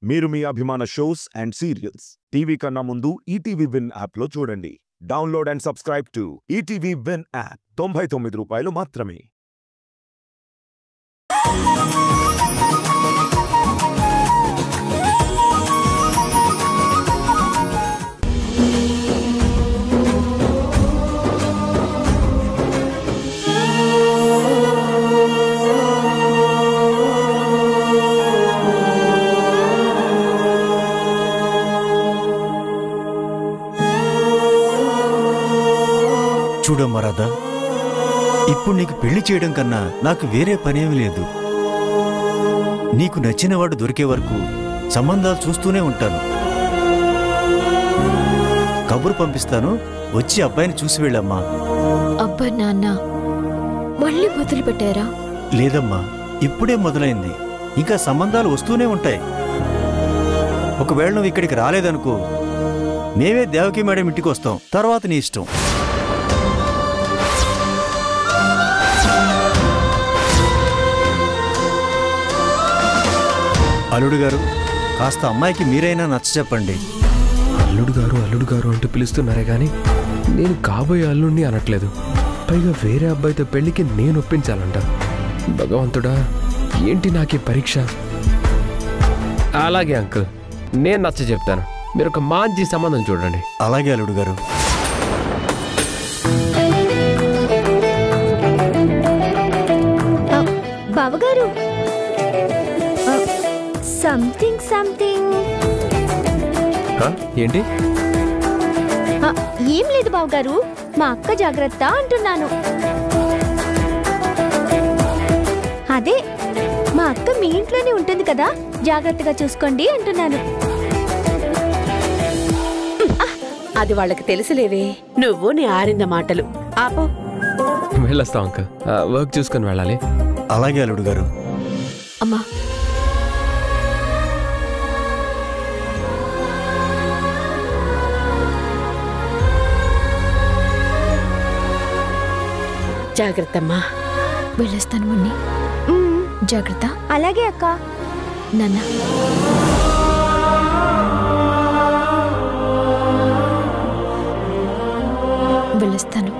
మీరు మీ అభిమాన shows and serials TV కన్నా ముందు ఈటీవీ విన్ యాప్లో చూడండి. Download and subscribe to ETV win app. 99 రూపాయలు మాత్రమే. చూడమ్మా రాధా, ఇప్పుడు నీకు పెళ్లి చేయడం కన్నా నాకు వేరే పనేమీ లేదు. నీకు నచ్చినవాడు దొరికే వరకు సంబంధాలు చూస్తూనే ఉంటాను. కబురు పంపిస్తాను, వచ్చి అబ్బాయిని చూసి వెళ్ళమ్మా. అబ్బా నాన్న, మళ్ళీ మొదలు పెట్టారా? లేదమ్మా, ఇప్పుడే మొదలైంది. ఇంకా సంబంధాలు వస్తూనే ఉంటాయి. ఒకవేళ నువ్వు ఇక్కడికి రాలేదనుకో, మేమే దేవకి మేడం ఇంటికి వస్తాం. తర్వాత నీ ఇష్టం. అల్లుడు గారు, కాస్త అమ్మాయికి మీరైనా నచ్చ చెప్పండి. అల్లుడు గారు అంటూ పిలుస్తున్నారే గాని నేను కాబోయే అల్లుడిని అనట్లేదు. పైగా వేరే అబ్బాయితో పెళ్లికి నేను ఒప్పించాలంట. భగవంతుడా, ఏంటి నాకే పరీక్ష? అలాగే అంకుల్, నేను నచ్చ చెప్తాను. మీరు ఒక మంచి సంబంధం చూడండి. అలాగే అల్లుడు గారు. బావగారు, సంథింగ్ సంథింగ్. ఏంటి? ఏం లేదు బావగారు, మా అక్క జాగ్రత్త అంటున్నాను. అదే, మా అక్క మీ ఇంట్లోనే ఉంటుంది కదా, జాగ్రత్తగా చూసుకోండి అంటున్నాను. అది వాళ్ళకి తెలుసులేవే, నువ్వు నీ ఆరింద మాటలు ఆపో. వెళ్ళొస్తాం అంకుల్, వర్క్ చూసుకొని వెళ్ళాలి. అలాగే అల్లుడు గారు. అమ్మా, జాగ్రత్తమ్మా. వెళ్ళొస్తాను మున్ని. జాగ్రత్త. అలాగే అక్క. నాన్న, వెళ్ళొస్తాను.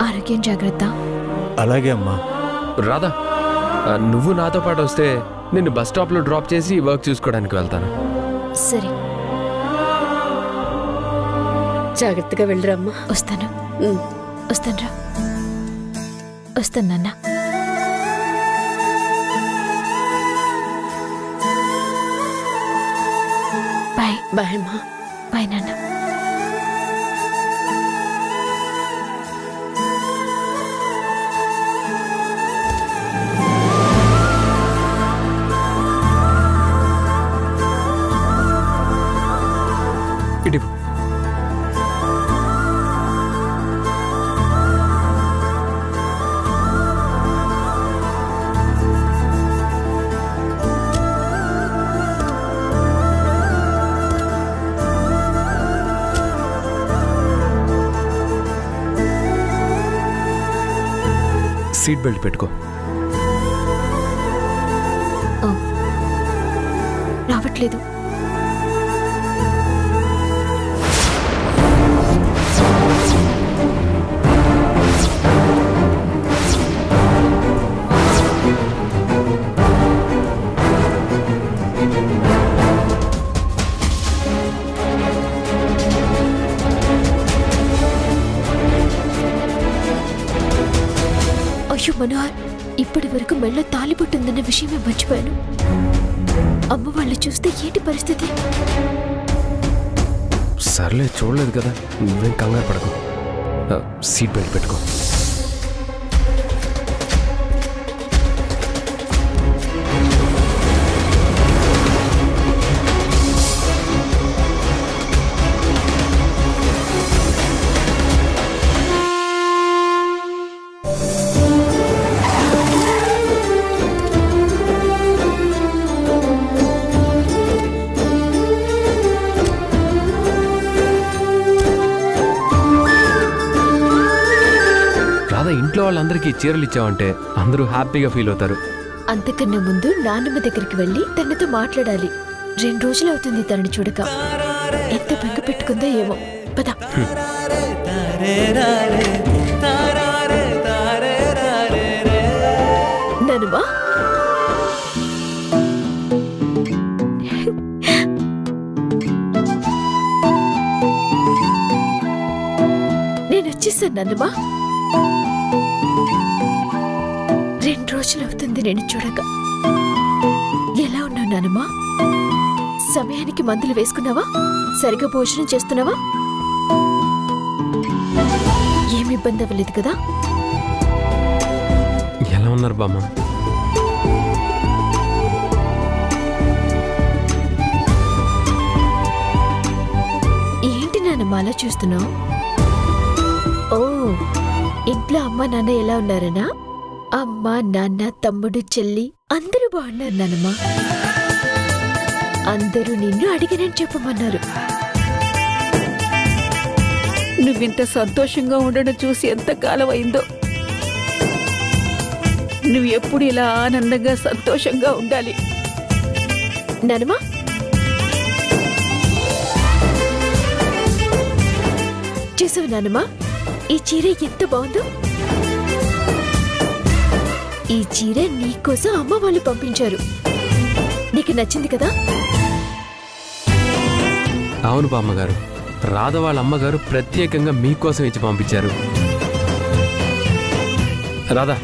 ఆరోగ్యం జాగ్రత్త. అలాగే అమ్మా. రాధా, నువ్వు నాతో పాటు వస్తే నిన్ను బస్ స్టాప్లో డ్రాప్ చేసి వర్క్ చూసుకోవడానికి వెళ్తాను. సరే, జాగ్రత్తగా వెళ్ళరమ్మా. వస్తాను. వస్తాను రా. వస్తాను నాన్న. బాయ్. బాయ్ అమ్మా. బాయ్ నాన్న. ఇటు సీట్ బెల్ట్ పెట్టుకో. రావట్లేదు. అయ్యో మనోహర్, ఇప్పటి వరకు మెళ్ళ తాలిపట్టుందన్న విషయమే మర్చిపోయాను. అమ్మ వాళ్ళు చూస్తే ఏంటి పరిస్థితి? సర్లే, చూడలేదు కదా, నువ్వేం కంగారు పడకు. సీట్ బెల్ట్ పెట్టుకో. ఇంట్లో వాళ్ళందరికీ చీరలు ఇచ్చావంటే అందరూ హ్యాపీగా ఫీల్ అవుతారు. అంతకన్నా ముందు నాన్నమ్మ దగ్గరికి వెళ్ళి తనతో మాట్లాడాలి. 2 రోజులు అవుతుంది తనని చూడక. ఎంత బెంగ పెట్టుకుందో ఏమో. పద. నానమ్మా, నేను వచ్చేసాను నాన్నమ్మా. 2 రోజులు అవుతుంది నేను చూడక. ఎలా ఉన్నావు నానమ్మా? సమయానికి మందులు వేసుకున్నావా? సరిగా భోజనం చేస్తున్నావా? ఏమి ఇబ్బంది అవ్వలేదు కదా? ఎలా ఉన్నారు బామ్మ? ఏంటి నానమ్మా అలా చూస్తున్నావు? ఓ, ఇంట్లో అమ్మ నాన్న ఎలా ఉన్నారనా? అమ్మ నాన్న తమ్ముడు చెల్లి అందరూ బాగున్నారు నానమ్మా. అందరూ నిన్ను అడిగినని చెప్పమన్నారు. నువ్వింత సంతోషంగా ఉండడం చూసి ఎంత కాలం అయిందో. నువ్వు ఎప్పుడు ఇలా ఆనందంగా సంతోషంగా ఉండాలి నానమ్మా. చూసావు నానమ్మా, ఈ చీర ఎంత బాగుందో. ఈ చీర నీకోసం అమ్మ వాళ్ళు పంపించారు. నీకు నచ్చింది కదా? అవును బామ్మగారు, రాధ వాళ్ళ అమ్మగారు ప్రత్యేకంగా మీకోసం ఇచ్చి పంపించారు. రాధా,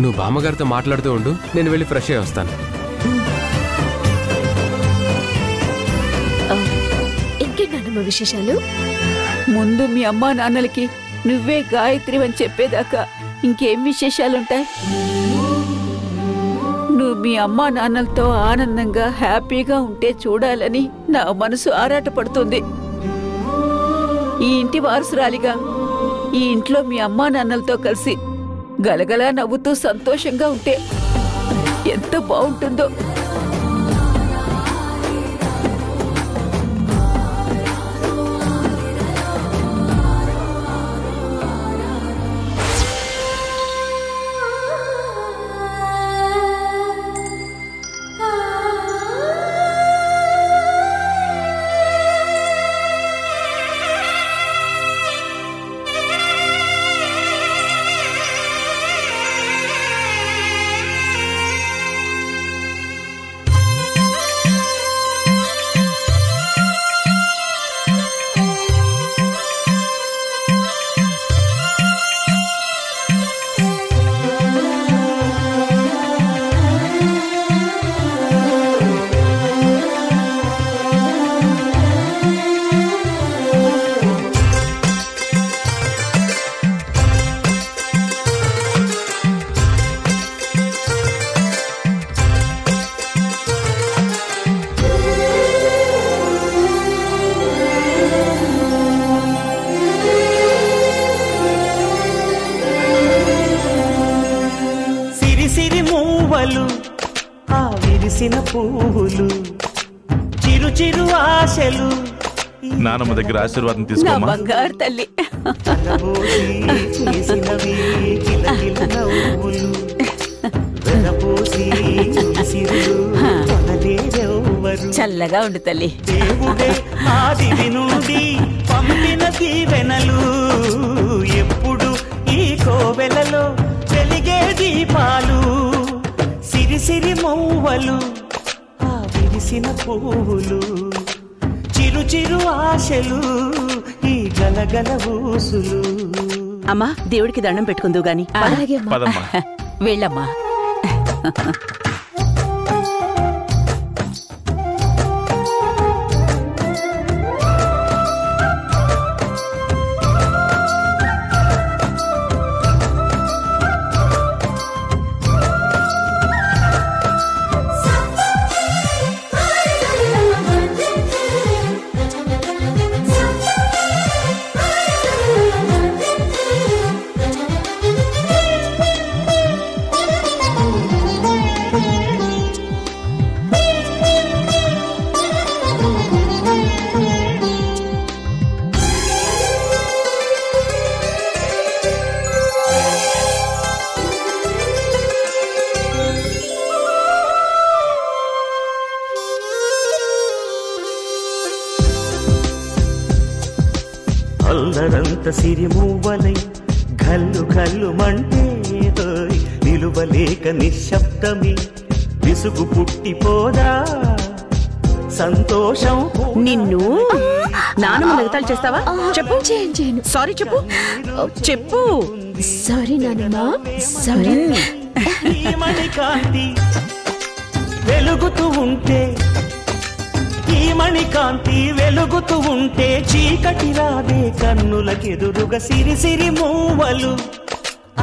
నువ్వు బామ్మగారితో మాట్లాడుతూ ఉండు, నేను వెళ్ళి ఫ్రెష్ అయ్యి వస్తాను. ఇంకేంటన్నమ్మ విశేషాలు? ముందు మీ అమ్మా నాన్నలకి నువ్వే గాయత్రి అని చెప్పేదాకా ఇంకేం విశేషాలుంటాయి? నువ్వు మీ అమ్మా నాన్నలతో ఆనందంగా హ్యాపీగా ఉంటే చూడాలని నా మనసు ఆరాటపడుతుంది. ఈ ఇంటి వారసురాలిగా ఈ ఇంట్లో మీ అమ్మా నాన్నలతో కలిసి గలగలా నవ్వుతూ సంతోషంగా ఉంటే ఎంత బాగుంటుందో. ఆ విరిసిన పువ్వులు చిరు చిరు ఆశలు. నానమ్మ దగ్గర ఆశీర్వాదం నా తీసుకోమా. బంగారు తల్లి. చేసినవి కిలకిల నవ్వులు వెనపోసి సిరులు కొనలేరెవ్వరు. చల్లగా ఉండు తల్లి. దేవుడే ఆదివి నుండి పంపిన దీవెనలు ఎప్పుడు ఈ కోవెలలో వెలిగే దీపాలు. సిరిసిరి మౌవలు ఆ విరిసిన పువ్వులు చిరు చిరు ఆశలు ఈ గలగల ఊసులు. అమ్మా, దేవుడికి దండం పెట్టుకుందు గాని. అలాగే పదమ్మా. వెళ్ళమ్మా. అల్లరంత సిరిమూవలై గల్లు గల్లు మంటే నిలువలేక నిశ్శబ్దమి విసుగు పుట్టిపోదా సంతోషం. నిన్ను నానమ్మ లగతాలు చేస్తావా? చెప్పు. చేయను. సారీ చెప్పు. చెప్పు. సారీ నానమ్మ, సారీ. ఈ మణికాంతి వెలుగుతూ ఉంటే, ఈ మణికాంతి వెలుగుతూ ఉంటే చీకటి రాదే కన్నులకెదురుగా సిరి మూవలు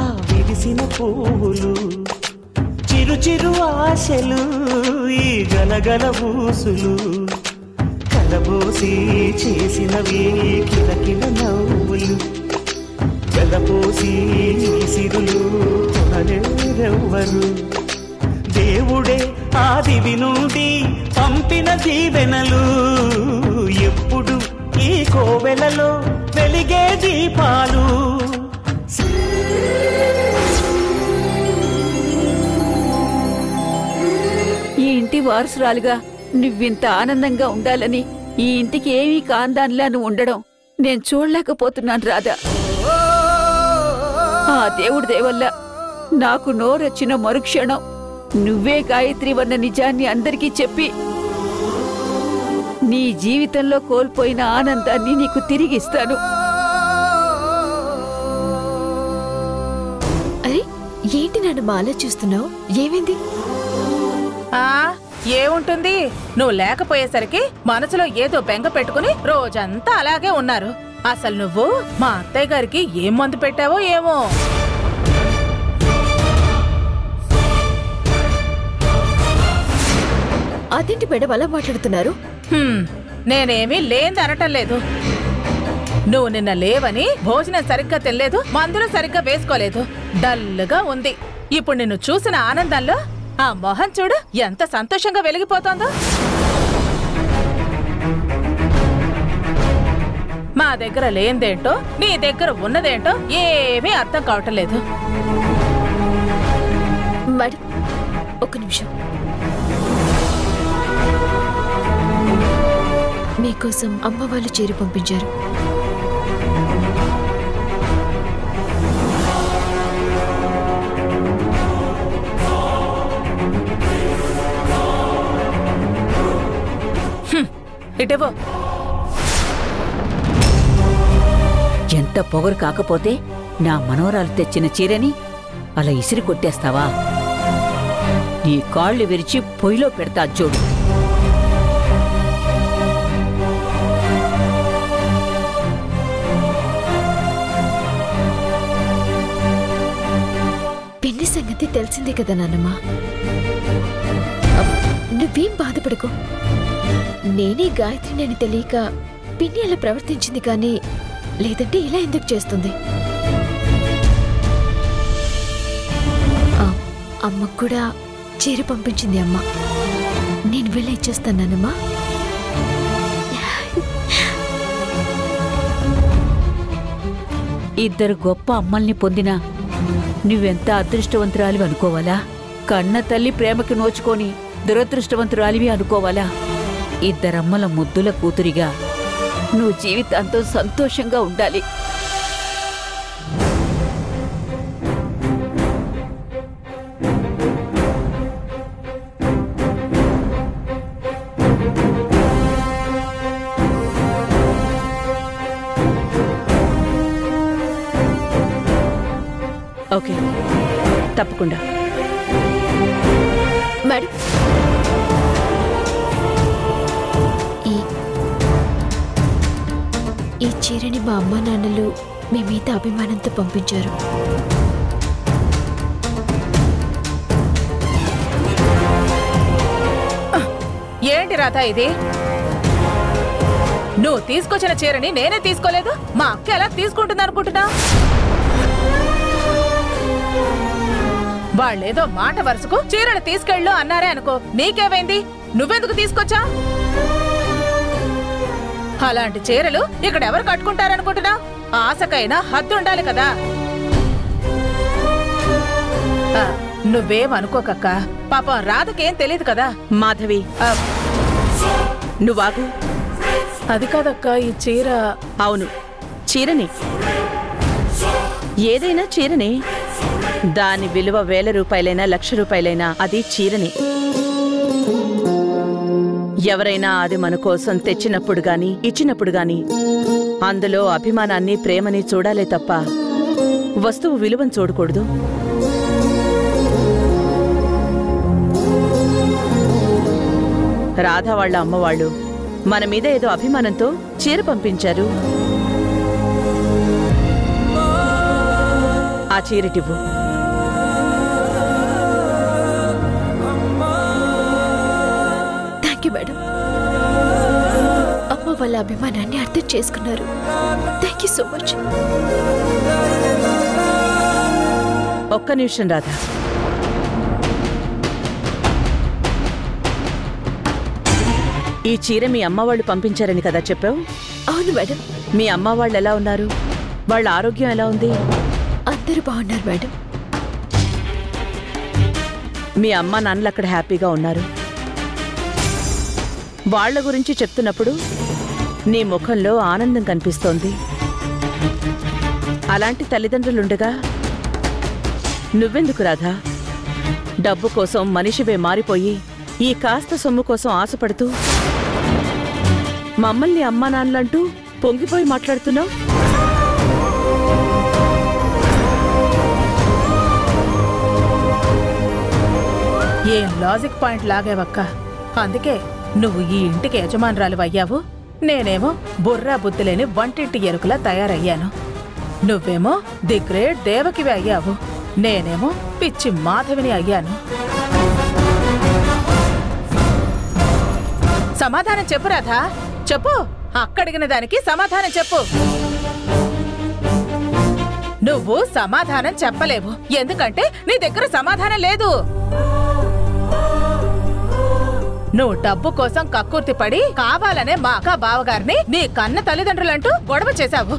ఆ విరిసిన పువ్వులు చిరు చిరు ఆశలు ఈ గలగల ఊసులు కలబోసి చేసినవి కిలకిల నవ్వులు వెలపోసి సిరులు కొనలేరెవ్వరు దేవుడే ఆదివి నుండి పంపిన దీవెనలు ఎప్పుడు ఈ కోవెలలో వెలిగే దీపాలు. ఈ ఇంటి వారసురాలుగా నువ్వింత ఆనందంగా ఉండాలని, ఈ ఇంటికి ఏమీ కాందానిలా నువ్వు ఉండడం నేను చూడలేకపోతున్నాను రాధా. ఆ దేవుడి దేవల్ల నాకు నోరొచ్చిన మరుక్షణం నువ్వే గాయత్రి వన్న నిజాన్ని అందరికీ చెప్పి నీ జీవితంలో కోల్పోయిన ఆనందాన్ని నీకు తిరిగిస్తాను. అరే ఏంటి నన్ను ఆలోచిస్తున్నావు? ఏమైంది? ఏముంటుంది, నువ్వు లేకపోయేసరికి మనసులో ఏదో బెంగ పెట్టుకుని రోజంతా అలాగే ఉన్నారు. అసలు నువ్వు మా అత్తయ్య గారికి ఏం మందు పెట్టావో ఏమో. అదేంటి మేడం అలా మాట్లాడుతున్నారు? నేనేమీ లేని అనటం లేదు. నువ్వు నిన్న లేవని భోజనం సరిగ్గా తినలేదు, మందులు సరిగ్గా వేసుకోలేదు, డల్లుగా ఉంది. ఇప్పుడు నిన్ను చూసిన ఆనందంలో ఆ మొహం చూడు ఎంత సంతోషంగా వెలిగిపోతోందో. మా దగ్గర లేనిదేంటో నీ దగ్గర ఉన్నదేంటో ఏమీ అర్థం కావటం లేదు. మేడం ఒక్క నిమిషం. మీకోసం అమ్మ వాళ్ళు చేరి పంపించారు. ఇటేవో. ఎంత పొగరు కాకపోతే నా మనవరాలు తెచ్చిన చీరని అలా ఇసిరి కొట్టేస్తావా? నీ కాళ్ళు విరిచి పొయ్యిలో పెడతా చూడు. పిన్ని సంగతి తెలిసిందే కదా నాన్నమ్మ. నువ్వేం బాధపడకు. నేనే గాయత్రిని అని తెలియక పిన్ని అలా ప్రవర్తించింది, కానీ లేదంటే ఇలా ఎందుకు చేస్తుంది? అమ్మకు కూడా చీర పంపించింది అమ్మ. నేను వెళ్ళి ఇచ్చేస్తానమ్మా. ఇద్దరు గొప్ప అమ్మల్ని పొందినా నువ్వెంత అదృష్టవంతురాలివి అనుకోవాలా? కన్న తల్లి ప్రేమకి నోచుకొని దురదృష్టవంతురాలివి అనుకోవాలా? ఇద్దరమ్మల ముద్దుల కూతురిగా నువ్వు జీవితాంతం సంతోషంగా ఉండాలి. ఓకే, తప్పకుండా. మేడం ఈ చీరని మా అమ్మా నాన్నలు మీ మీద అభిమానంతో పంపించారు. ఏంటి రాధా ఇది? నువ్వు తీసుకొచ్చిన చీరని నేనే తీసుకోలేదు, మా అక్క ఎలా తీసుకుంటుంది అనుకుంటున్నా? వాళ్ళేదో మాట వరుసకు చీరను తీసుకెళ్ళు అన్నారే అనుకో, నీకేమైంది? నువ్వెందుకు తీసుకొచ్చా? అలాంటి చీరలు ఇక్కడ ఎవరు కట్టుకుంటారనుకుంటున్నా? ఆశకైనా హద్దు ఉండాలి కదా. నువ్వేమనుకోకక్క, పాపం రాధకేం తెలియదు కదా. మాధవి, నువ్వాగు. అది కాదక్క, ఈ చీర. అవును, చీరని. ఏదైనా చీరని. దాని విలువ 1000 రూపాయలైనా 1,00,000 రూపాయలైనా అది చీరని. ఎవరైనా అది మన కోసం తెచ్చినప్పుడు గాని ఇచ్చినప్పుడు గాని అందులో అభిమానాన్ని ప్రేమని చూడాలే తప్ప వస్తువు విలువను చూడకూడదు. రాధా వాళ్ళ అమ్మవాళ్ళు మన మీద ఏదో అభిమానంతో చీర పంపించారు. ఆ చీరటివ్వు. Thank you madam. అమ్మ వాళ్ళ అభిమానాన్ని అర్థం చేసుకున్నారు. Thank you so much. ఒక్క నిమిషం రాధా. ఈ చీర మీ అమ్మ వాళ్ళు పంపించారని కదా చెప్పావు? అవును మేడం. మీ అమ్మ వాళ్ళు ఎలా ఉన్నారు? వాళ్ళ ఆరోగ్యం ఎలా ఉంది? అందరూ బాగున్నారు మేడం. మీ అమ్మ నాన్నలు అక్కడ హ్యాపీగా ఉన్నారు. వాళ్ల గురించి చెప్తున్నప్పుడు నీ ముఖంలో ఆనందం కనిపిస్తోంది. అలాంటి తల్లిదండ్రులుండగా నువ్వెందుకు రాధా డబ్బు కోసం మనిషివే మారిపోయి ఈ కాస్త సొమ్ము కోసం ఆశపడుతూ మమ్మల్ని అమ్మా నాన్నలంటూ పొంగిపోయి మాట్లాడుతున్నావు? ఏం లాజిక్ పాయింట్ లాగేవక్క. అందుకే నువ్వు ఈ ఇంటికి యజమానురాలు అయ్యావు. నేనేమో బుర్రా బుద్ధి లేని వంటింటి ఎరుకులా తయారయ్యాను. నువ్వేమో ది గ్రేట్ దేవకివి అయ్యావు. నేనేమో పిచ్చి మాధవిని అయ్యాను. సమాధానం చెప్పు రాధా, చెప్పు. అక్కడిగిన దానికి సమాధానం చెప్పు. నువ్వు సమాధానం చెప్పలేవు, ఎందుకంటే నీ దగ్గర సమాధానం లేదు. నువ్వు డబ్బు కోసం కక్కుర్తి పడి కావాలనే మా అక్క బావగారిని నీ కన్న తల్లిదండ్రులంటూ గొడవ చేశావు.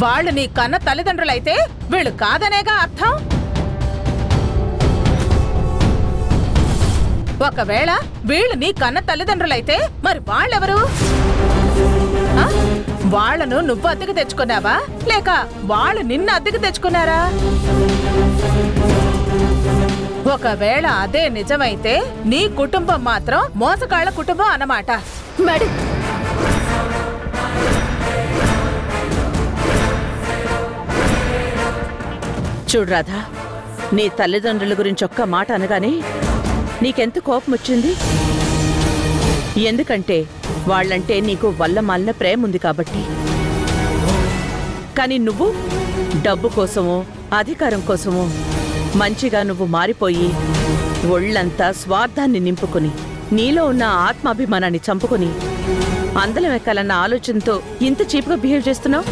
వాళ్ళు నీ కన్న తల్లిదండ్రులైతే వీళ్ళు కాదనేగా అర్థం. ఒకవేళ వీళ్ళు నీ కన్న తల్లిదండ్రులైతే మరి వాళ్ళెవరు? వాళ్లను నువ్వు అద్దెకు తెచ్చుకున్నావా, లేక వాళ్ళు నిన్ను అద్దెకు తెచ్చుకున్నారా? ఒకవేళ అదే నిజమైతే నీ కుటుంబం మాత్రం మోసగాళ్ల కుటుంబం అన్నమాట. మేడం, చూడు రాధా, నీ తల్లిదండ్రుల గురించి ఒక్క మాట అనగానే నీకెంత కోపం వచ్చింది? ఎందుకంటే వాళ్ళంటే నీకు వల్లమాలిన ప్రేమ ఉంది కాబట్టి. కానీ నువ్వు డబ్బు కోసమో అధికారం కోసమో మంచిగా నువ్వు మారిపోయి ఒళ్ళంతా స్వార్థాన్ని నింపుకుని నీలో ఉన్న ఆత్మాభిమానాన్ని చంపుకుని అందలం ఎక్కాలన్న ఆలోచనతో ఇంత చీప్గా బిహేవ్ చేస్తున్నావు.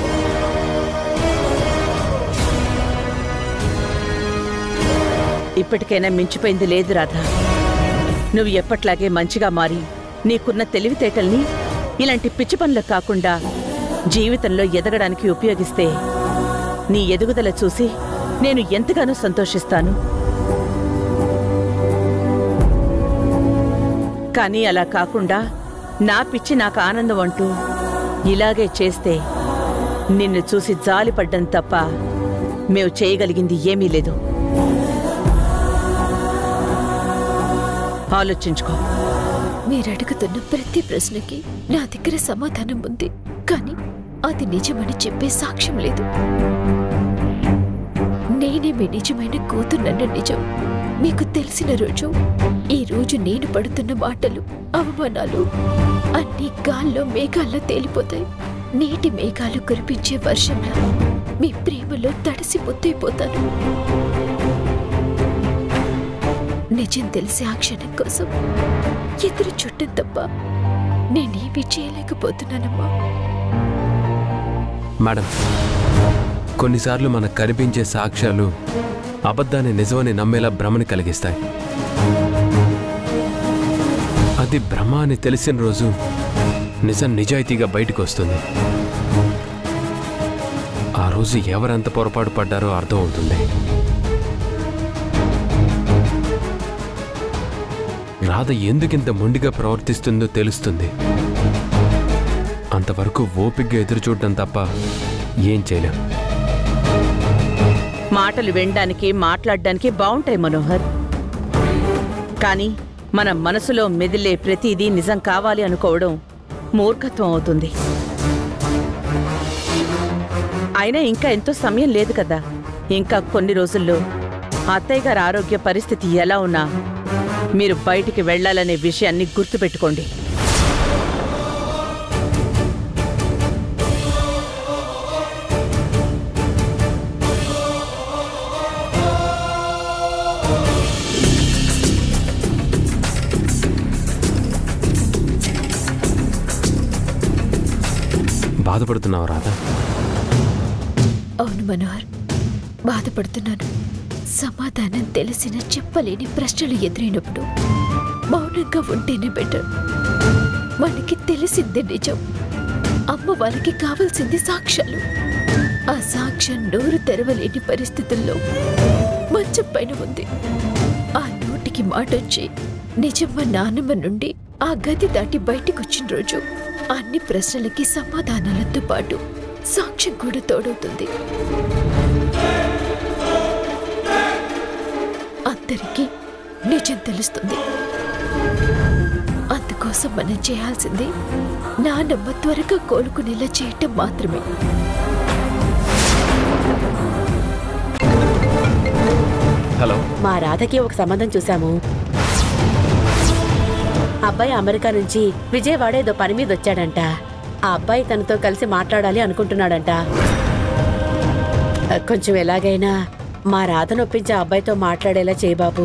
ఇప్పటికైనా మించిపోయింది లేదు రాధా. నువ్వు ఎప్పట్లాగే మంచిగా మారి నీకున్న తెలివితేటల్ని ఇలాంటి పిచ్చి పనులకు కాకుండా జీవితంలో ఎదగడానికి ఉపయోగిస్తే నీ ఎదుగుదల చూసి నేను ఎంతగానో సంతోషిస్తాను. కానీ అలా కాకుండా నా పిచ్చి నాకు ఆనందం అంటూ ఇలాగే చేస్తే నిన్ను చూసి జాలిపడ్డం తప్ప మేము చేయగలిగింది ఏమీ లేదు. ఆలోచించుకో. మీరు అడుగుతున్న ప్రతి ప్రశ్నకి నా దగ్గర సమాధానం ఉంది, కానీ అది నిజమని చెప్పే సాక్ష్యం లేదు. నేనే మీ నిజమైన కూతున్నన్న నిజం మీకు తెలిసిన రోజు, ఈ రోజు నేను పడుతున్న మాటలు, అవమానాలు అన్ని గాల్లో మేఘాల్లో తేలిపోతాయి. నీటి మేఘాలు కురిపించే వర్షంలో మీ ప్రేమలో తడిసి ముద్దైపోతాను. నిజం తెలిసి ఆ క్షణం కోసం ఎదురు చుట్టం తప్ప నేనేమీ చేయలేకపోతున్నానమ్మా. మేడం, కొన్నిసార్లు మనకు కనిపించే సాక్ష్యాలు అబద్ధాన్ని నిజమని నమ్మేలా భ్రమని కలిగిస్తాయి. అది భ్రమ అని తెలిసిన రోజు నిజం నిజాయితీగా బయటకు వస్తుంది. ఆ రోజు ఎవరెంత పొరపాటు పడ్డారో అర్థం అవుతుంది. రాధ ఎందుకింత మొండిగా ప్రవర్తిస్తుందో తెలుస్తుంది. అంతవరకు ఓపిగ్గా ఎదురు చూడడం తప్ప ఏం చేయలేం. మాటలు వినడానికి మాట్లాడడానికి బాగుంటాయి మనోహర్, కానీ మన మనసులో మెదిలే ప్రతిదీ నిజం కావాలి అనుకోవడం మూర్ఖత్వం అవుతుంది. అయినా ఇంకా ఎంతో సమయం లేదు కదా. ఇంకా కొన్ని రోజుల్లో అత్తయ్య గారి ఆరోగ్య పరిస్థితి ఎలా ఉన్నా మీరు బయటికి వెళ్లాలనే విషయాన్ని గుర్తుపెట్టుకోండి. బాధపడుతున్నావు రాధా? అవును మనోహర్, బాధపడుతున్నాను. సమాధానం తెలిసిన చెప్పలేని ప్రశ్నలు ఎదురైనప్పుడు మౌనంగా ఉంటేనే బెటర్. మనకి తెలిసిందే నిజం. అమ్మ వాళ్ళకి కావాల్సింది సాక్ష్యాలు. ఆ సాక్ష్యం నోరు తెరవలేని పరిస్థితుల్లో మంచం పైన ఉంది. ఆ నోటికి మాటొచ్చి నిజమ్మ నాన్నమ్మ నుండి ఆ గది దాటి బయటికొచ్చిన రోజు అన్ని ప్రశ్నలకి సమాధానాలతో పాటు సాక్ష్యం కూడా తోడవుతుంది. అందరికీ నిజం తెలుస్తుంది. అందుకోసం మనం చేయాల్సింది నాన్నమ్మ త్వరగా కోలుకునేలా చేయటం మాత్రమే. హలో, మా రాధకి ఒక సంబంధం చూశాము. అబ్బాయి అమెరికా నుంచి విజయవాడ ఏదో పని మీద వచ్చాడంట. ఆ అబ్బాయి తనతో కలిసి మాట్లాడాలి అనుకుంటున్నాడంట. కొంచెం ఎలాగైనా మా రాధను ఒప్పించి ఆ అబ్బాయితో మాట్లాడేలా చేయి బాబు.